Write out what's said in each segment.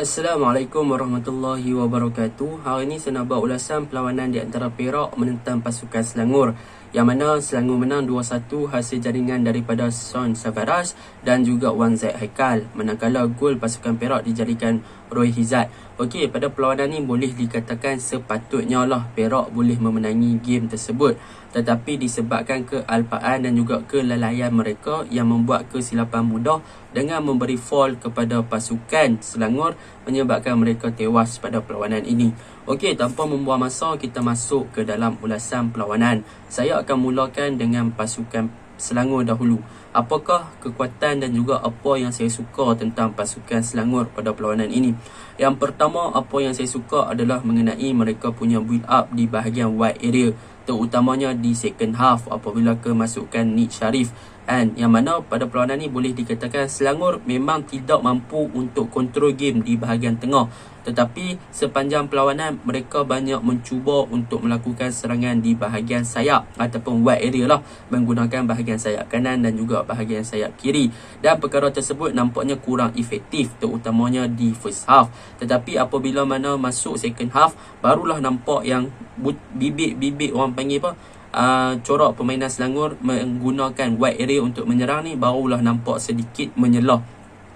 Assalamualaikum warahmatullahi wabarakatuh. Hari ini saya nak buat ulasan perlawanan di antara Perak menentang pasukan Selangor, yang mana Selangor menang 2-1 hasil jaringan daripada Son Savaraj dan juga Wan Zaid Haikal, manakala gol pasukan Perak dijadikan Roy Hizat. Okey, pada perlawanan ni boleh dikatakan sepatutnya lah Perak boleh memenangi game tersebut, tetapi disebabkan kealpaan dan juga kelalaian mereka yang membuat kesilapan mudah dengan memberi foul kepada pasukan Selangor menyebabkan mereka tewas pada perlawanan ini. Okey, tanpa membuang masa, kita masuk ke dalam ulasan perlawanan. Saya akan mulakan dengan pasukan Selangor dahulu. Apakah kekuatan dan juga apa yang saya suka tentang pasukan Selangor pada perlawanan ini? Yang pertama, apa yang saya suka adalah mengenai mereka punya build up di bahagian wide area, terutamanya di second half apabila kemasukan Nick Sharif, and yang mana pada perlawanan ini boleh dikatakan Selangor memang tidak mampu untuk kontrol game di bahagian tengah, tetapi sepanjang perlawanan mereka banyak mencuba untuk melakukan serangan di bahagian sayap ataupun wide area lah, menggunakan bahagian sayap kanan dan juga bahagian sayap kiri, dan perkara tersebut nampaknya kurang efektif terutamanya di first half. Tetapi apabila mana masuk second half, barulah nampak yang bibit-bibit orang panggil apa, corak permainan Selangor menggunakan wide area untuk menyerang ni barulah nampak sedikit menyelah.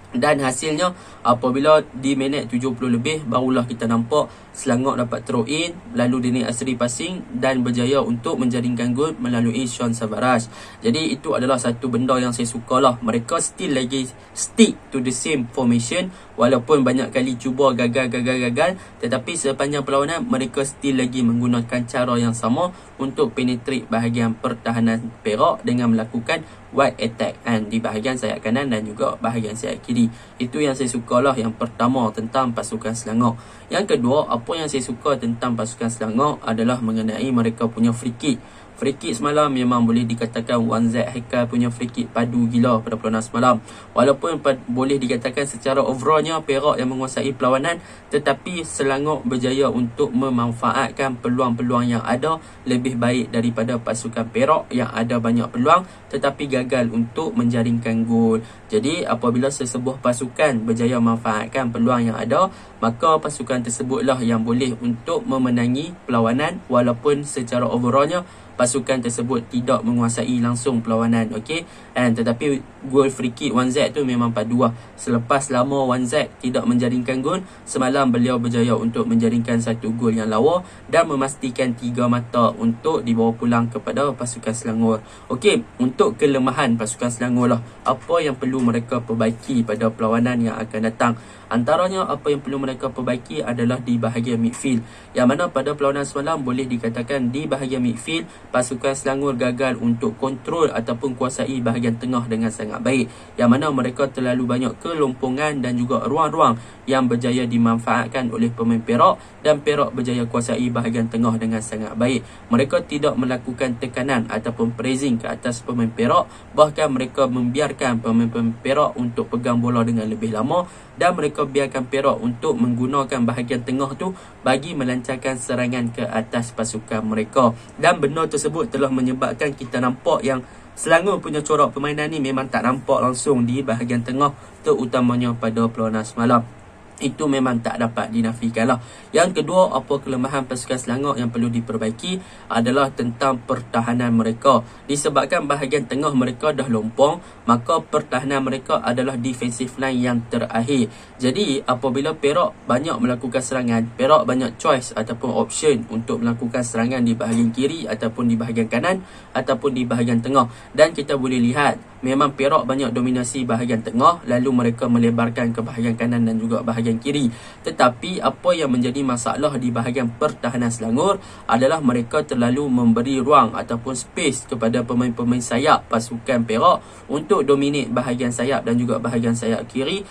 Dan hasilnya apabila di minit 70 lebih barulah kita nampak Selangor dapat throw in, lalu Dini Asri passing dan berjaya untuk menjaringkan gol melalui Son Savaraj. Jadi itu adalah satu benda yang saya suka lah. Mereka still lagi stick to the same formation, walaupun banyak kali cuba gagal, tetapi sepanjang perlawanan mereka still lagi menggunakan cara yang sama untuk penetrate bahagian pertahanan Perak dengan melakukan wide attack di bahagian sayap kanan dan juga bahagian sayap kiri. Itu yang saya sukalah, yang pertama tentang pasukan Selangor. Yang kedua, apa yang saya suka tentang pasukan Selangor adalah mengenai mereka punya free kick. Free kick semalam memang boleh dikatakan Wan Zaid Haikal punya free kick padu gila pada perlawanan semalam. Walaupun boleh dikatakan secara overallnya Perak yang menguasai perlawanan, tetapi Selangor berjaya untuk memanfaatkan peluang-peluang yang ada lebih baik daripada pasukan Perak yang ada banyak peluang tetapi gagal untuk menjaringkan gol. Jadi apabila sesebuah pasukan berjaya memanfaatkan peluang yang ada, maka pasukan tersebutlah yang boleh untuk memenangi perlawanan, walaupun secara overallnya pasukan tersebut tidak menguasai langsung perlawanan. Okey, tetapi gol free kick Wan Zaid tu memang padu lah. Selepas lama Wan Zaid tidak menjaringkan gol, semalam beliau berjaya untuk menjaringkan satu gol yang lawa dan memastikan 3 mata untuk dibawa pulang kepada pasukan Selangor. Okey, untuk kelemahan pasukan Selangor lah, apa yang perlu mereka perbaiki pada perlawanan yang akan datang? Antaranya apa yang perlu mereka perbaiki adalah di bahagian midfield, yang mana pada perlawanan semalam boleh dikatakan di bahagian midfield pasukan Selangor gagal untuk kontrol ataupun kuasai bahagian tengah dengan sangat baik, yang mana mereka terlalu banyak kelompongan dan juga ruang-ruang yang berjaya dimanfaatkan oleh pemain Perak, dan Perak berjaya kuasai bahagian tengah dengan sangat baik. Mereka tidak melakukan tekanan ataupun pressing ke atas pemain Perak, bahkan mereka membiarkan pemain-pemain Perak untuk pegang bola dengan lebih lama, dan mereka biarkan Perak untuk menggunakan bahagian tengah tu bagi melancarkan serangan ke atas pasukan mereka. Dan benda tersebut telah menyebabkan kita nampak yang Selangor punya corak permainan ni memang tak nampak langsung di bahagian tengah, terutamanya pada perlawanan semalam. Itu memang tak dapat dinafikan lah. Yang kedua, apa kelemahan pasukan Selangor yang perlu diperbaiki adalah tentang pertahanan mereka. Disebabkan bahagian tengah mereka dah lompong, maka pertahanan mereka adalah defensive line yang terakhir. Jadi apabila Perak banyak melakukan serangan, Perak banyak choice ataupun option untuk melakukan serangan di bahagian kiri ataupun di bahagian kanan ataupun di bahagian tengah. Dan kita boleh lihat memang Perak banyak dominasi bahagian tengah, lalu mereka melebarkan ke bahagian kanan dan juga bahagian kiri. Tetapi apa yang menjadi masalah di bahagian pertahanan Selangor adalah mereka terlalu memberi ruang ataupun space kepada pemain-pemain sayap pasukan Perak untuk dominate bahagian sayap dan juga bahagian sayap kiri,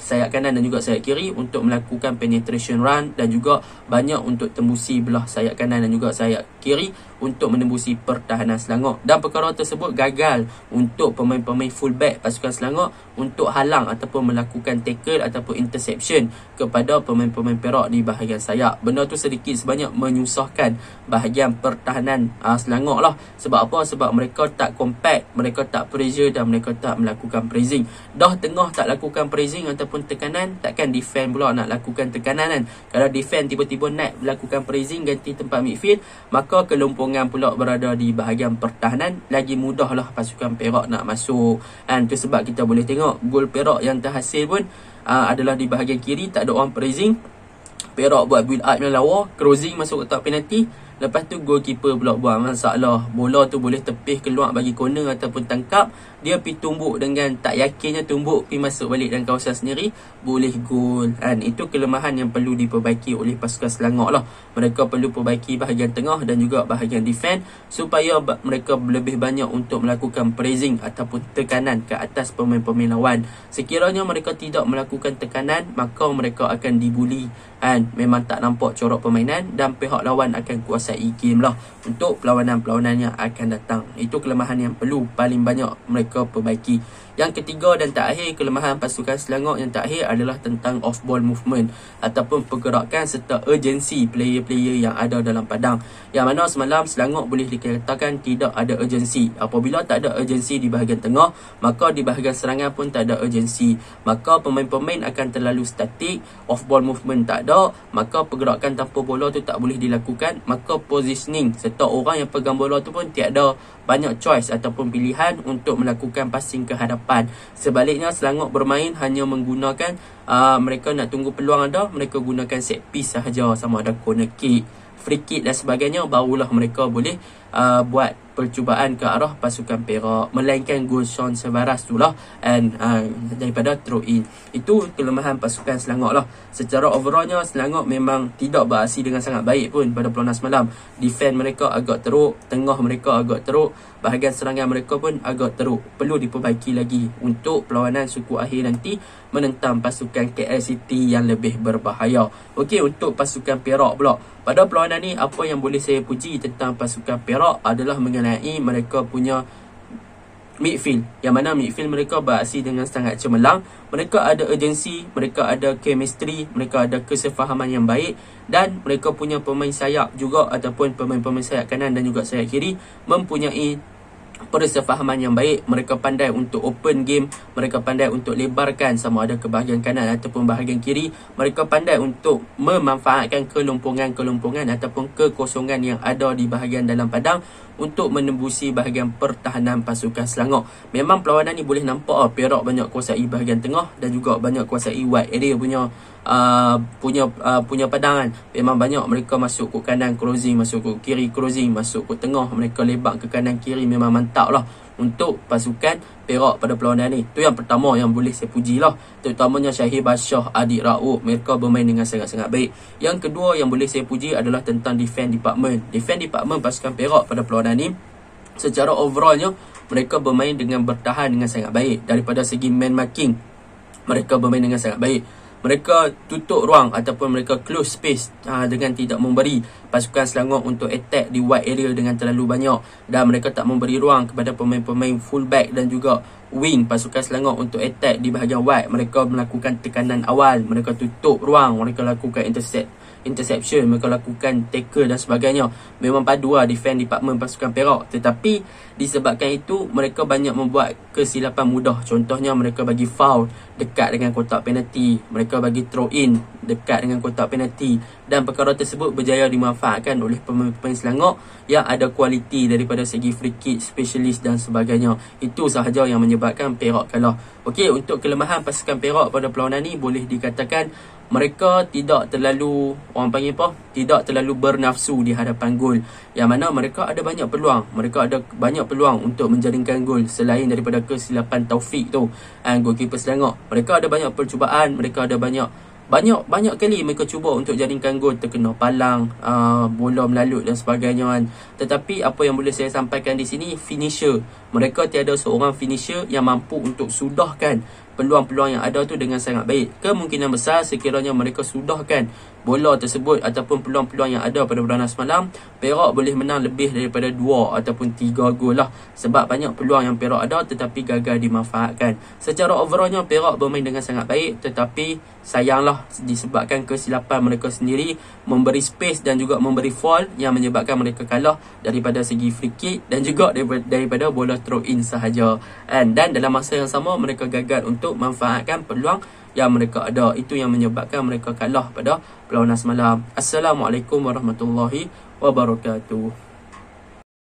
sayap kanan dan juga sayap kiri, untuk melakukan penetration run dan juga banyak untuk tembusi belah sayap kanan dan juga sayap kiri untuk menembusi pertahanan Selangor. Dan perkara tersebut gagal untuk pemain-pemain fullback pasukan Selangor untuk halang ataupun melakukan tackle ataupun interception kepada pemain-pemain Perak di bahagian sayap. Benda tu sedikit sebanyak menyusahkan bahagian pertahanan Selangor lah. Sebab apa? Sebab mereka tak compact, mereka tak pressure dan mereka tak melakukan pressing. Dah tengah tak lakukan pressing ataupun tekanan, takkan defend pula nak lakukan tekanan kan. Kalau defend tiba-tiba nak melakukan pressing ganti tempat midfield, maka kelumpungan pula berada di bahagian pertahanan, lagi mudahlah pasukan Perak nak masuk. Dan tu sebab kita boleh tengok gol Perak yang terhasil pun adalah di bahagian kiri, tak ada orang pressing. Perak buat build up yang lawa, crossing masuk kotak penalti. Lepas tu goalkeeper pula buat masalah. Bola tu boleh tepih keluar bagi corner ataupun tangkap. Dia pergi tumbuk dengan tak yakinnya tumbuk, pergi masuk balik dalam kawasan sendiri, boleh gol. Dan itu kelemahan yang perlu diperbaiki oleh pasukan Selangor lah. Mereka perlu perbaiki bahagian tengah dan juga bahagian defend supaya mereka lebih banyak untuk melakukan pressing ataupun tekanan ke atas pemain-pemain lawan. Sekiranya mereka tidak melakukan tekanan, maka mereka akan dibuli dan memang tak nampak corak permainan dan pihak lawan akan kuasai game lah untuk perlawanan-perlawanan yang akan datang. Itu kelemahan yang perlu paling banyak mereka perbaiki. Yang ketiga dan terakhir, kelemahan pasukan Selangor yang terakhir adalah tentang off-ball movement ataupun pergerakan serta urgency player-player yang ada dalam padang. Yang mana semalam Selangor boleh dikatakan tidak ada urgency. Apabila tak ada urgency di bahagian tengah, maka di bahagian serangan pun tak ada urgency. Maka pemain-pemain akan terlalu statik, off-ball movement tak ada, maka pergerakan tanpa bola tu tak boleh dilakukan, maka positioning serta orang yang pegang bola tu pun tiada banyak choice ataupun pilihan untuk melakukan passing ke hadapan. Sebaliknya Selangor bermain hanya menggunakan mereka nak tunggu peluang ada, mereka gunakan set piece sahaja, sama ada corner kick, free kick dan sebagainya, barulah mereka boleh buat percubaan ke arah pasukan Perak, melainkan gol Shaun Savaras tu lah and daripada throw in. Itu kelemahan pasukan Selangor lah. Secara overallnya Selangor memang tidak beraksi dengan sangat baik pun pada perlawanan semalam. Defend mereka agak teruk, tengah mereka agak teruk, bahagian serangan mereka pun agak teruk. Perlu diperbaiki lagi untuk perlawanan suku akhir nanti menentang pasukan KL City yang lebih berbahaya. Okey, untuk pasukan Perak pula, pada perlawanan ni apa yang boleh saya puji tentang pasukan Perak adalah mengenai mereka punya midfield, yang mana midfield mereka beraksi dengan sangat cemerlang. Mereka ada urgency, mereka ada chemistry, mereka ada kesefahaman yang baik, dan mereka punya pemain sayap juga ataupun pemain-pemain sayap kanan dan juga sayap kiri mempunyai persefahaman yang baik. Mereka pandai untuk open game, mereka pandai untuk lebarkan sama ada ke bahagian kanan ataupun bahagian kiri. Mereka pandai untuk memanfaatkan kelumpungan-kelumpungan ataupun kekosongan yang ada di bahagian dalam padang untuk menembusi bahagian pertahanan pasukan Selangor. Memang perlawanan ni boleh nampak Perak banyak kuasai bahagian tengah dan juga banyak kuasai wide area punya padangan. Memang banyak mereka masuk ke kanan crossing, masuk ke kiri crossing, masuk ke tengah, mereka lebar ke kanan kiri. Memang mantap lah untuk pasukan Perak pada perlawanan ni. Tu yang pertama yang boleh saya puji lah, terutamanya Syahir Bashar, Adik Rauf, mereka bermain dengan sangat-sangat baik. Yang kedua yang boleh saya puji adalah tentang defend department. Defend department pasukan Perak pada perlawanan ni secara overallnya mereka bermain dengan bertahan dengan sangat baik. Daripada segi man marking, mereka bermain dengan sangat baik. Mereka tutup ruang ataupun mereka close space dengan tidak memberi pasukan Selangor untuk attack di wide area dengan terlalu banyak, dan mereka tak memberi ruang kepada pemain-pemain fullback dan juga wing pasukan Selangor untuk attack di bahagian wide. Mereka melakukan tekanan awal, mereka tutup ruang, mereka lakukan interception, mereka lakukan tackle dan sebagainya. Memang padu lah defend department pasukan Perak. Tetapi disebabkan itu mereka banyak membuat kesilapan mudah. Contohnya mereka bagi foul dekat dengan kotak penalti, mereka bagi throw in dekat dengan kotak penalti, dan perkara tersebut berjaya dimanfaatkan oleh pemain-pemain Selangor yang ada kualiti daripada segi free kick, specialist dan sebagainya. Itu sahaja yang menyebabkan Perak kalah. Okey, untuk kelemahan pasukan Perak pada perlawanan ni boleh dikatakan mereka tidak terlalu, orang panggil apa, tidak terlalu bernafsu di hadapan gol. Yang mana mereka ada banyak peluang, mereka ada banyak peluang untuk menjaringkan gol selain daripada kesilapan Taufik tu goalkeeper Selangor. Mereka ada banyak percubaan, mereka ada banyak kali mereka cuba untuk jaringkan gol, terkena palang, bola melalut dan sebagainya kan. Tetapi apa yang boleh saya sampaikan di sini, finisher, mereka tiada seorang finisher yang mampu untuk sudahkan peluang-peluang yang ada tu dengan sangat baik. Kemungkinan besar sekiranya mereka sudahkan bola tersebut ataupun peluang-peluang yang ada pada berana semalam, Perak boleh menang lebih daripada 2 ataupun 3 gol lah. Sebab banyak peluang yang Perak ada tetapi gagal dimanfaatkan. Secara overallnya Perak bermain dengan sangat baik, tetapi sayanglah disebabkan kesilapan mereka sendiri memberi space dan juga memberi foul yang menyebabkan mereka kalah daripada segi free kick dan juga daripada bola throw in sahaja. Dan dalam masa yang sama mereka gagal untuk manfaatkan peluang yang mereka ada. Itu yang menyebabkan mereka kalah pada perlawanan semalam. Assalamualaikum warahmatullahi wabarakatuh.